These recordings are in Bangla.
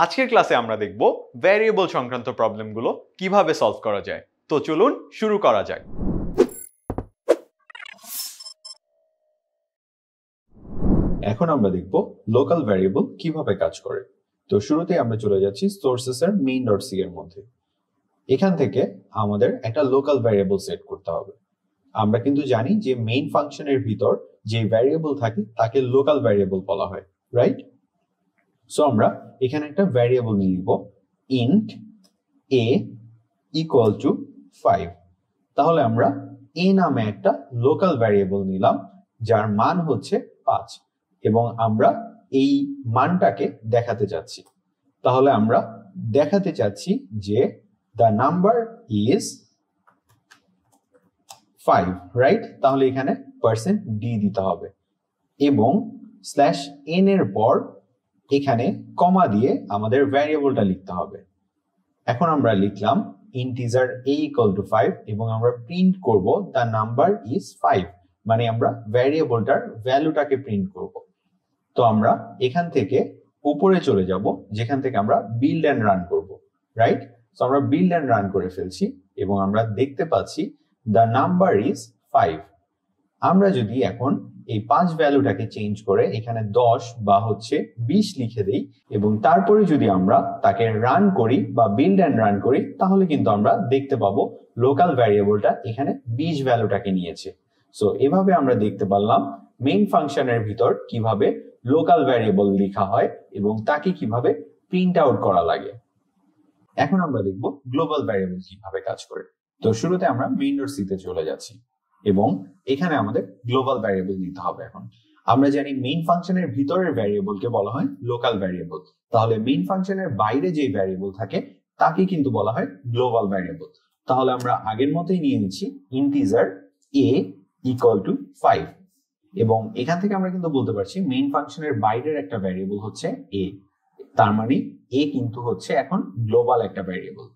আজকের ক্লাসে আমরা দেখব ভ্যারিয়েবল সংক্রান্ত প্রবলেমগুলো কিভাবে সলভ করা যায়। তো চলুন শুরু করা যাক। এখন আমরা দেখব লোকাল ভ্যারিয়েবল কিভাবে কাজ করে। তো শুরুতে আমরা চলে যাচ্ছি সোর্সেস এর main.c এর মধ্যে। এখান থেকে আমাদের একটা লোকাল ভ্যারিয়েবল সেট করতে হবে। আমরা কিন্তু জানি যে মেইন ফাংশনের ভিতর যে ভ্যারিয়েবল থাকে তাকে লোকাল ভ্যারিয়েবল বলা হয়, রাইট? সো আমরা এখানে একটা ভ্যারিয়েবল নিয়ে নিব int a equal to 5। তাহলে আমরা a নামে একটা লোকাল ভ্যারিয়েবল নিলাম যার মান হচ্ছে 5 এবং আমরা এই মানটাকে দেখাতে যাচ্ছি। তাহলে আমরা দেখাতে চাচ্ছি যে the number is 5, রাইট? তাহলে এখানে %d দিতে হবে এবং /n এর পর এখানে কমা দিয়ে আমাদের ভ্যারিয়েবলটা লিখতে হবে। এখন আমরা লিখলাম ইন্টিজার a equal to 5 এবং আমরা প্রিন্ট করব the number is 5, মানে আমরা ভ্যারিয়েবলটার ভ্যালুটাকে প্রিন্ট করব। তো আমরা এখান থেকে উপরে চলে যাব যেখান থেকে আমরা বিল্ড এন্ড রান করব, রাইট? সো আমরা বিল্ড এন্ড রান করে ফেলছি এবং আমরা দেখতে পাচ্ছি the number is 5। আমরা যদি এখন এই 5 ভ্যালুটাকে চেঞ্জ করে এখানে 10 বা হচ্ছে 20 লিখে দেই এবং তারপরে যদি আমরা তাকে রান করি বা বিল্ড এন্ড রান করি তাহলে কিন্তু আমরা দেখতে পাবো লোকাল ভ্যারিয়েবলটা এখানে 20 ভ্যালুটাকে নিয়েছে। সো এভাবে আমরা দেখতে পারলাম মেইন ফাংশনের ভিতর কিভাবে লোকাল ভ্যারিয়েবল লেখা হয় এবং তাকে কিভাবে প্রিন্ট আউট করা লাগে। এখন আমরা দেখব গ্লোবাল ভ্যারিয়েবল কিভাবে কাজ করে। তো শুরুতে আমরা main.c তে চলে যাচ্ছি এবং এখানে আমাদের গ্লোবাল ভ্যারিয়েবল নিতে হবে। এখন আমরা জানি মেইন ফাংশনের ভিতরের ভ্যারিয়েবলকে বলা হয় লোকাল ভ্যারিয়েবল, তাহলে মেইন ফাংশনের বাইরে যে ভ্যারিয়েবল থাকে তাকে কিন্তু বলা হয় গ্লোবাল ভ্যারিয়েবল। তাহলে আমরা আগের মতোই নিয়ে নিচ্ছি ইন্টিজার a equal to 5 এবং এখান থেকে আমরা কিন্তু বলতে পারছি মেইন ফাংশনের বাইরের একটা ভ্যারিয়েবল হচ্ছে a, তার মানে a কিন্তু হচ্ছে এখন গ্লোবাল একটা ভ্যারিয়েবল।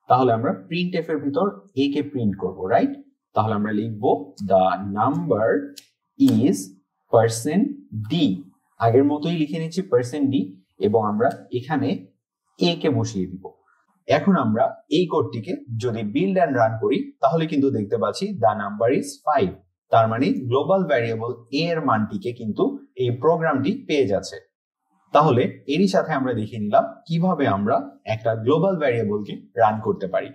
তাহলে আমরা printf এর ভিতর a কে প্রিন্ট করব, রাইট? তাহলে আমরা লিখব the number is %d, আগের মতোই লিখে নিচ্ছি %d এবং আমরা এখানে a কে বসিয়ে দিব। এখন আমরা এই কোডটিকে যদি বিল্ড এন্ড রান করি তাহলে কিন্তু দেখতে পাচ্ছি the number is 5, তার মানে গ্লোবাল ভ্যারিয়েবল a এর মানটিকে কিন্তু এই প্রোগ্রামটি পেয়ে যাচ্ছে। তাহলে এরই সাথে আমরা দেখে নিলাম কিভাবে আমরা একটা গ্লোবাল ভ্যারিয়েবলকে রান করতে পারি।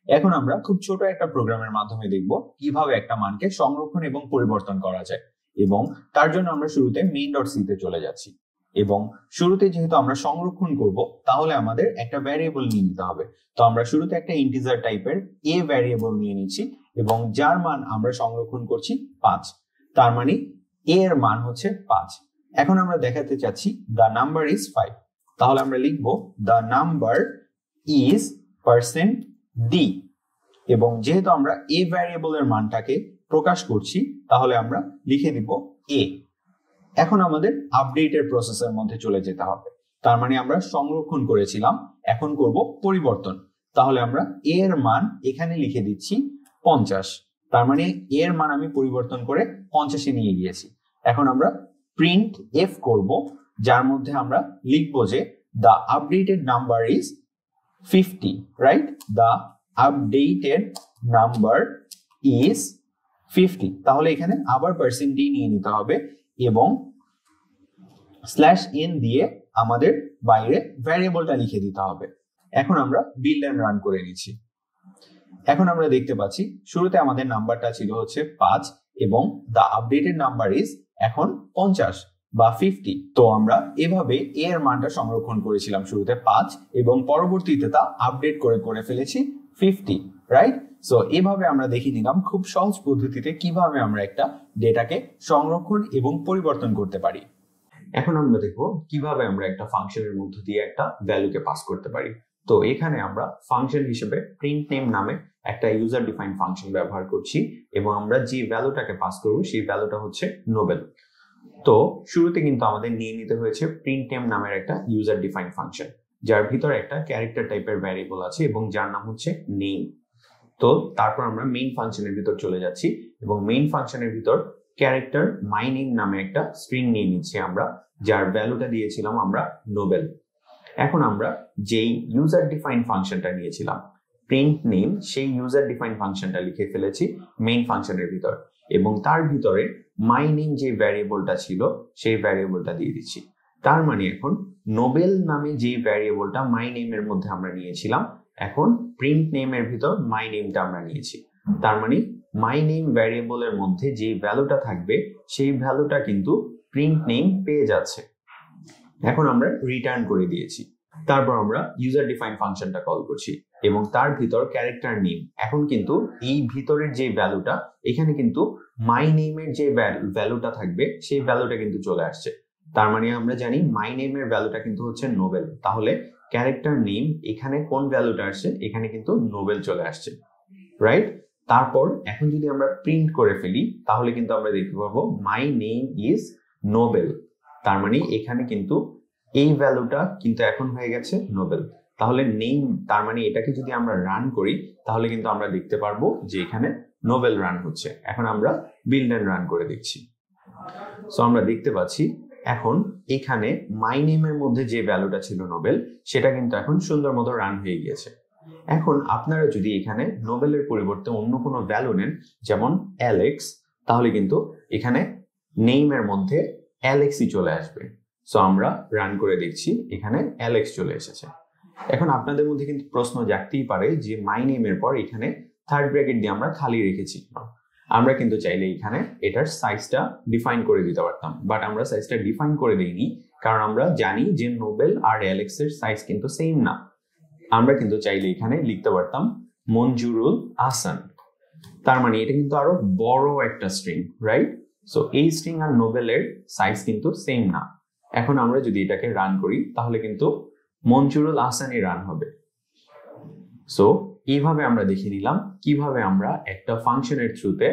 এখন আমরা খুব ছোট একটা প্রোগ্রামের মাধ্যমে দেখব কিভাবে একটা মানকে সংরক্ষণ এবং পরিবর্তন করা যায় এবং তার জন্য আমরা শুরুতে main.c তে চলে যাচ্ছি এবং শুরুতে যেহেতু আমরা সংরক্ষণ করব তাহলে আমাদের একটা ভ্যারিয়েবল নিয়ে নিতে হবে। তো আমরা শুরুতে একটা ইন্টিজার টাইপের a ভ্যারিয়েবল নিয়ে নিচ্ছি এবং যার মান আমরা সংরক্ষণ করছি 5, তার মানে a এর মান হচ্ছে 5। এখন আমরা দেখাতে চাচ্ছি the number is 5, তাহলে আমরা লিখব the number is %d এবং যেহেতু আমরা a ভ্যারিয়েবলের মানটাকে প্রকাশ করছি তাহলে আমরা লিখে দিব a। এখন আমাদের আপডেটের প্রসেসের মধ্যে চলে যেতে হবে, তার মানে আমরা সংরক্ষণ করেছিলাম, এখন করব পরিবর্তন। তাহলে আমরা a এর মান এখানে লিখে দিচ্ছি 50, তার মানে a এর মান আমি পরিবর্তন করে 50 এ নিয়ে গিয়েছি। এখন আমরা প্রিন্ট f করব যার মধ্যে আমরা লিখব যে the updated number is 50, right? the updated number is 50, তাহলে এখানে আবার %d নিয়ে নিতে হবে এবং /n দিয়ে আমাদের বাইরে ভ্যারিয়েবলটা লিখে দিতে হবে। এখন আমরা বিল্ড এন্ড রান করে নিচ্ছি। এখন আমরা দেখতে পাচ্ছি শুরুতে আমাদের নাম্বারটা ছিল হচ্ছে 5 এবং the updated number is এখন 50 বা 50। তো আমরা এভাবে a এর মানটা সংরক্ষণ করেছিলাম শুরুতে 5 এবং পরবর্তীতে তা আপডেট করে ফেলেছি 50, রাইট? সো এভাবে আমরা দেখে নিলাম খুব সহজ পদ্ধতিতে কিভাবে আমরা একটা ডেটাকে সংরক্ষণ এবং পরিবর্তন করতে পারি। এখন আমরা দেখবো কিভাবে আমরা একটা ফাংশনের মধ্য দিয়ে একটা ভ্যালুকে পাস করতে পারি। তো এখানে আমরা ফাংশন হিসেবে প্রিন্ট নেম নামে একটা ইউজার ডিফাইন ফাংশন ব্যবহার করছি এবং আমরা যে ভ্যালুটাকে পাস করব সেই ভ্যালুটা হচ্ছে নোবেল। তো শুরুতে কিন্তু আমাদের নিয়ে নিতে হয়েছে প্রিন্ট নেম নামের একটা ইউজার ডিফাইন ফাংশন যার ভিতরে একটা ক্যারেক্টার টাইপের ভ্যারিয়েবল আছে এবং যার নাম হচ্ছে নেম। তো তারপর আমরা মেইন ফাংশনের ভিতর চলে যাচ্ছি এবং মেইন ফাংশনের ভিতর ক্যারেক্টার মাই নেম নামে একটা স্ট্রিং নিয়ে নিচ্ছি আমরা, যার ভ্যালুটা দিয়েছিলাম আমরা নোবেল। এখন আমরা যেই ইউজার ডিফাইন ফাংশনটা নিয়েছিলাম প্রিন্ট নেম, সেই ইউজার ডিফাইন ফাংশনটা লিখে ফেলেছি মেইন ফাংশনের ভিতর, এবং তার ভিতরে মাই নেম যে ভ্যারিয়েবলটা ছিল সেই ভ্যারিয়েবলটা দিয়ে দিচ্ছি। তার মানে এখন নোবেল নামে যে ভ্যারিয়েবলটা মাই নেমের মধ্যে আমরা নিয়েছিলাম, এখন প্রিন্ট নেমের ভিতর মাই নেমটা আমরা নিয়েছি। তার মানে মাই নেম ভ্যারিয়েবলের মধ্যে যে ভ্যালুটা থাকবে সেই ভ্যালুটা কিন্তু প্রিন্ট নেম পেয়ে যাচ্ছে। এখন আমরা রিটার্ন করে দিয়েছি। তারপর আমরা ইউজার ডিফাইন ফাংশনটা কল করছি এবং তার ভিতর ক্যারেক্টার নেম। এখন কিন্তু এই ভিতরের যে ভ্যালুটা, এখানে কিন্তু মাই নেমের যে ভ্যালুটা থাকবে সেই ভ্যালুটা কিন্তু চলে আসছে। তার মানে আমরা জানি মাই নেমের ভ্যালুটা কিন্তু হচ্ছে নোবেল, তাহলে ক্যারেক্টার নেম এখানে কোন ভ্যালুটা আসছে, এখানে কিন্তু নোবেল চলে আসছে, রাইট? তারপর এখন যদি আমরা প্রিন্ট করে ফেলি তাহলে কিন্তু আমরা দেখতে পাবো মাই নেম ইজ নোবেল। তার মানে এখানে কিন্তু এই ভ্যালুটা কিন্তু এখন হয়ে গেছে নোবেল। তাহলে নেম, তার মানে এটাকে যদি আমরা রান করি তাহলে কিন্তু আমরা দেখতে পারবো যে এখানে নোবেল রান হচ্ছে। এখন আমরা বিল্ড এন্ড রান করে দেখছি। সো আমরা দেখতে পাচ্ছি এখন এখানে মাই নেমের মধ্যে যে ভ্যালুটা ছিল নোবেল, সেটা কিন্তু এখন সুন্দর মতো রান হয়ে গিয়েছে। এখন আপনারা যদি এখানে নোবেলের পরিবর্তে অন্য কোনো ভ্যালু নেন, যেমন অ্যালেক্স, তাহলে কিন্তু এখানে নেইমের মধ্যে অ্যালেক্সই চলে আসবে। সো আমরা রান করে দেখছি, এখানে অ্যালেক্স চলে এসেছে। এখন আপনাদের মধ্যে কিন্তু প্রশ্ন জাগতেই পারে যে মাই নেমের পর এখানে থার্ড ব্র্যাকেট দিয়ে আমরা খালি রেখেছি। আমরা কিন্তু চাইলে এখানে এটার সাইজটা ডিফাইন করে দিতে পারতাম, বাট আমরা সাইজটা ডিফাইন করে দিইনি, কারণ আমরা জানি যে নোবেল আর অ্যালেক্সের সাইজ কিন্তু সেম না। আমরা কিন্তু চাইলে এখানে লিখতে পারতাম মঞ্জুরুল আহসান। তার মানে এটা কিন্তু আরো বড় একটা স্ট্রিং, রাইট? সো এই স্ট্রিং আর নোবেলের সাইজ কিন্তু সেম না। এখন আমরা যদি এটাকে রান করি তাহলে কিন্তু মঞ্জুরুল আহসানই রান হবে। সো এইভাবে আমরা দেখে নিলাম কিভাবে আমরা একটা ফাংশনের থ্রুতে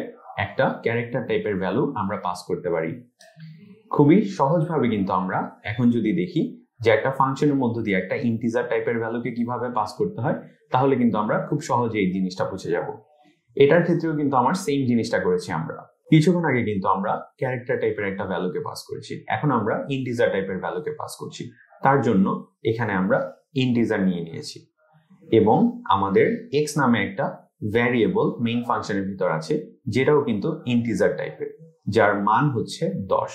একটা ক্যারেক্টার টাইপের ভ্যালু আমরা পাস করতে পারি। খুবই সহজভাবে কিন্তু আমরা এখন যদি দেখি যে একটা ফাংশনের মধ্য দিয়ে একটা ইন্টিজার টাইপের ভ্যালুকে কিভাবে পাস করতে হয়, তাহলে কিন্তু আমরা খুব সহজে এই জিনিসটা বুঝে যাব। এটার ক্ষেত্রেও কিন্তু আমার সেম জিনিসটা করেছি। আমরা কিছুক্ষণ আগে কিন্তু আমরা ক্যারেক্টার টাইপের একটা ভ্যালুকে পাস করেছি, এখন আমরা ইন্টিজার টাইপের ভ্যালুকে পাস করছি। তার জন্য এখানে আমরা ইন্টিজার নিয়ে নিয়েছি এবং আমাদের এক্স নামে একটা ভ্যারিয়েবল মেইন ফাংশনের ভিতর আছে, যেটাও কিন্তু ইন্টিজার টাইপের, যার মান হচ্ছে 10।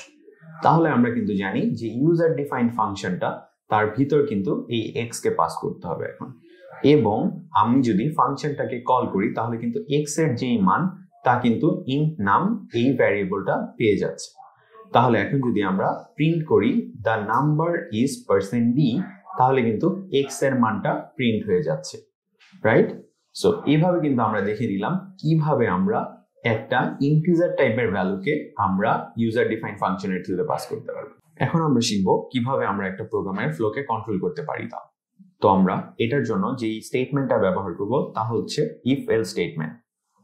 তাহলে আমরা কিন্তু জানি যে ইউজার ডিফাইন্ড ফাংশনটা তার ভিতর কিন্তু এই এক্স কে পাস করতে হবে এখন। এবং আমি যদি ফাংশনটাকে কল করি তাহলে কিন্তু এক্স এর যেই মান তা কিন্তু ইন্ট নাম এই ভ্যারিয়েবলটা পেয়ে যাচ্ছে। তাহলে এখন যদি আমরা প্রিন্ট করি দ্য নাম্বার ইজ %d, তাহলে কিন্তু এক্স এর মানটা প্রিন্ট হয়ে যাচ্ছে, রাইট? সো এইভাবে কিন্তু আমরা দেখে নিলাম কিভাবে আমরা একটা ইন্টিজার টাইপের ভ্যালুকে আমরা ইউজার ডিফাইন ফাংশনের থ্রুতে পাস করতে পারবো। এখন আমরা শিখবো কিভাবে আমরা একটা প্রোগ্রামের ফ্লোকে কন্ট্রোল করতে পারি তা। তো আমরা এটার জন্য যেই স্টেটমেন্টটা ব্যবহার করব তা হচ্ছে ইফ এলস স্টেটমেন্ট।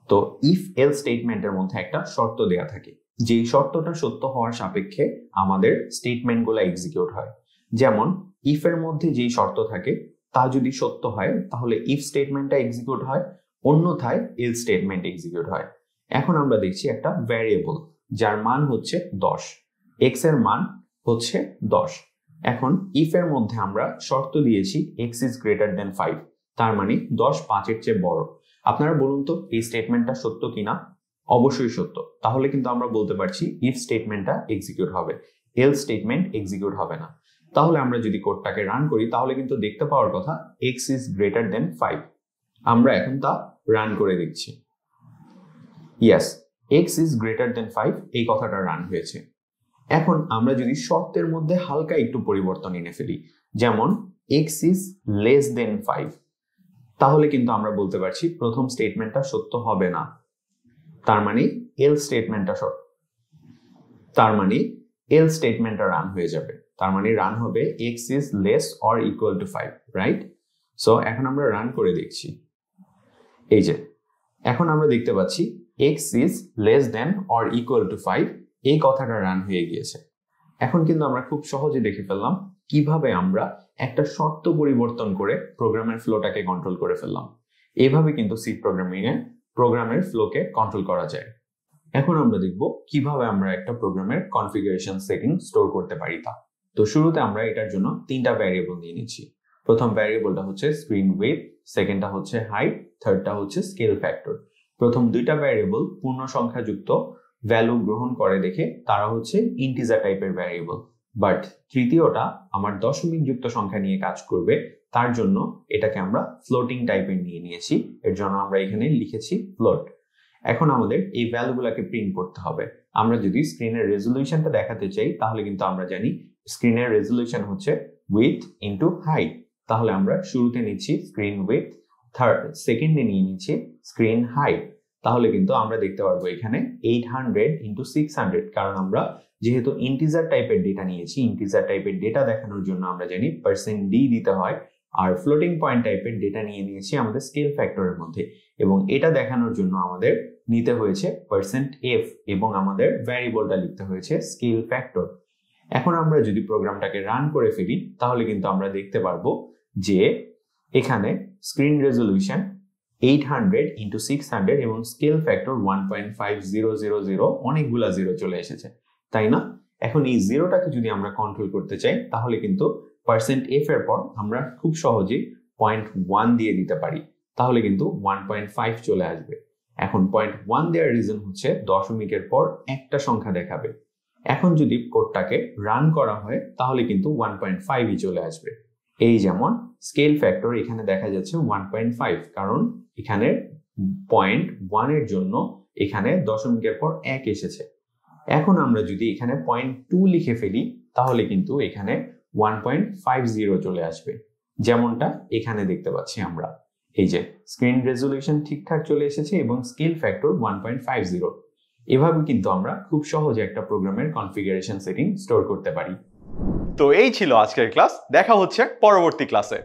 তো ইফ এলস স্টেটমেন্টের মধ্যে একটা শর্ত দেয়া থাকে, যেই শর্তটা সত্য হওয়ার সাপেক্ষে আমাদের স্টেটমেন্টগুলো এক্সিকিউট হয়। যেমন ইফ এর মধ্যে যেই শর্ত থাকে তা যদি সত্য হয় তাহলে ইফ স্টেটমেন্টটা এক্সিকিউট হয়, অন্যথায় এলস স্টেটমেন্ট এক্সিকিউট হয়। এখন আমরা দেখছি একটা ভ্যারিয়েবল যার মান হচ্ছে 10, এক্স এর মান হচ্ছে 10। এখন ইফ এর মধ্যে আমরা শর্ত দিয়েছি এক্স ইজ গ্রেটার দেন 5, তার মানে 10 5-এর চেয়ে বড়। আপনারা বলুন তো এই স্টেটমেন্টটা সত্য কিনা? অবশ্যই সত্য। তাহলে কিন্তু আমরা বলতে পারছি ইফ স্টেটমেন্টটা এক্সিকিউট হবে, এলস স্টেটমেন্ট এক্সিকিউট হবে না। তাহলে আমরা যদি কোডটাকে রান করি তাহলে কিন্তু দেখতে পাওয়ার কথা এক্স ইজ গ্রেটার দেন 5। আমরা এখন তা রান করে দেখছি। Yes, x is greater than 5 এই কথাটা রান হয়েছে। এখন আমরা যদি শর্তের মধ্যে হালকা একটু পরিবর্তন এনে ফেলি, যেমন এক্স ইজ লেস দেন 5, তাহলে কিন্তু আমরা বলতে পারছি প্রথম স্টেটমেন্টটা সত্য হবে না। তার মানে এল স্টেটমেন্টটা সত্য, তার মানে এল স্টেটমেন্টটা রান হয়ে যাবে। তার মানে রান হবে x is less or equal to 5, right? So এখন আমরা রান করে দেখছি। এই যে এখন আমরা দেখতে পাচ্ছি x is less than or equal to 5 এই কথাটা রান হয়ে গিয়েছে। এখন কিন্তু আমরা খুব সহজে দেখে ফেললাম কিভাবে আমরা একটা শর্ত পরিবর্তন করে প্রোগ্রামের ফ্লোটাকে কন্ট্রোল করে ফেললাম। এইভাবে কিন্তু সি প্রোগ্রামিং এ প্রোগ্রামের ফ্লোকে কন্ট্রোল করা যায়। এখন আমরা দেখব কিভাবে আমরা একটা প্রোগ্রামের কনফিগারেশন সেটিং স্টোর করতে পারি তা। তো শুরুতে আমরা এটার জন্য তিনটা ভ্যারিয়েবল নিয়ে নিচ্ছি। প্রথম ভ্যারিয়েবলটা হচ্ছে স্ক্রিন উইডথ, সেকেন্ডটা হচ্ছে হাইট, থার্ডটা হচ্ছে স্কেল ফ্যাক্টর। প্রথম দুইটা ভ্যারিয়েবল পূর্ণ সংখ্যাযুক্ত ভ্যালু গ্রহণ করে দেখে তারা হচ্ছে ইন্টিজার টাইপের ভ্যারিয়েবল, বাট তৃতীয়টা আমার দশমিক যুক্ত সংখ্যা নিয়ে কাজ করবে, তার জন্য এটাকে আমরা ফ্লোটিং টাইপের নিয়ে নিয়েছি। এর জন্য আমরা এখানে লিখেছি ফ্লোট। এখন আমাদের এই ভ্যালুগুলোকে প্রিন্ট করতে হবে। আমরা যদি স্ক্রিনের রেজলিউশনটা দেখাতে চাই তাহলে কিন্তু আমরা জানি স্ক্রিনের রেজলিউশন হচ্ছে উইথ ইন্টু হাইট। তাহলে আমরা শুরুতে নিচ্ছি স্ক্রিন উইথ, সেকেন্ডে নিয়ে নিচ্ছি স্ক্রিন হাইট। তাহলে কিন্তু আমরা দেখতে পারবো এখানে 800 ইন্টু 600, কারণ আমরা যেহেতু ইন্টিজার টাইপের ডেটা নিয়েছি, ইন্টিজার টাইপের ডেটা দেখানোর জন্য আমরা জানি %d দিতে হয়। আর ফ্লোটিং পয়েন্ট টাইপের ডেটা নিয়ে নিয়েছি আমাদের স্কেল ফ্যাক্টরের মধ্যে, এবং এটা দেখানোর জন্য আমাদের নিতে হয়েছে %f এবং আমাদের ভ্যারিয়েবলটা লিখতে হয়েছে স্কেল ফ্যাক্টর। এখন আমরা যদি প্রোগ্রামটাকে রান করে ফেলি তাহলে কিন্তু আমরা দেখতে পারবো যে এখানে স্ক্রিন রেজলিউশন 800 ইন্টু 600 এবং স্কেল ফ্যাক্টর 1.5000, অনেকগুলা জিরো চলে এসেছে, তাই না? এখন এই জিরোটাকে যদি আমরা কন্ট্রোল করতে চাই তাহলে কিন্তু %f এর পর আমরা খুব সহজেই 0.1 দিয়ে দিতে পারি, তাহলে কিন্তু 1.5 চলে আসবে। এখন 0.1 দেওয়ার রিজন হচ্ছে দশমিকের পর একটা সংখ্যা দেখাবে। এখন যদি কোডটাকে রান করা হয় তাহলে কিন্তু 1.5ই চলে আসবে। এই যেমন স্কেল ফ্যাক্টর এখানে দেখা যাচ্ছে 1.5, কারণ এখানে 0.1 এর জন্য এখানে দশমিকের পর 1 এসেছে। এখন আমরা যদি এখানে 0.2 লিখে ফেলি তাহলে কিন্তু এখানে 1.50 চলে আসবে, যেমনটা এখানে দেখতে পাচ্ছি আমরা। এই যে স্ক্রিন রেজলিউশন ঠিকঠাক চলে এসেছে এবং স্কেল ফ্যাক্টর 1.50। এভাবে কিন্তু আমরা খুব সহজে একটা প্রোগ্রামের কনফিগারেশন সেটিং স্টোর করতে পারি। তো এই ছিল আজকের ক্লাস, দেখা হচ্ছে পরবর্তী ক্লাসে।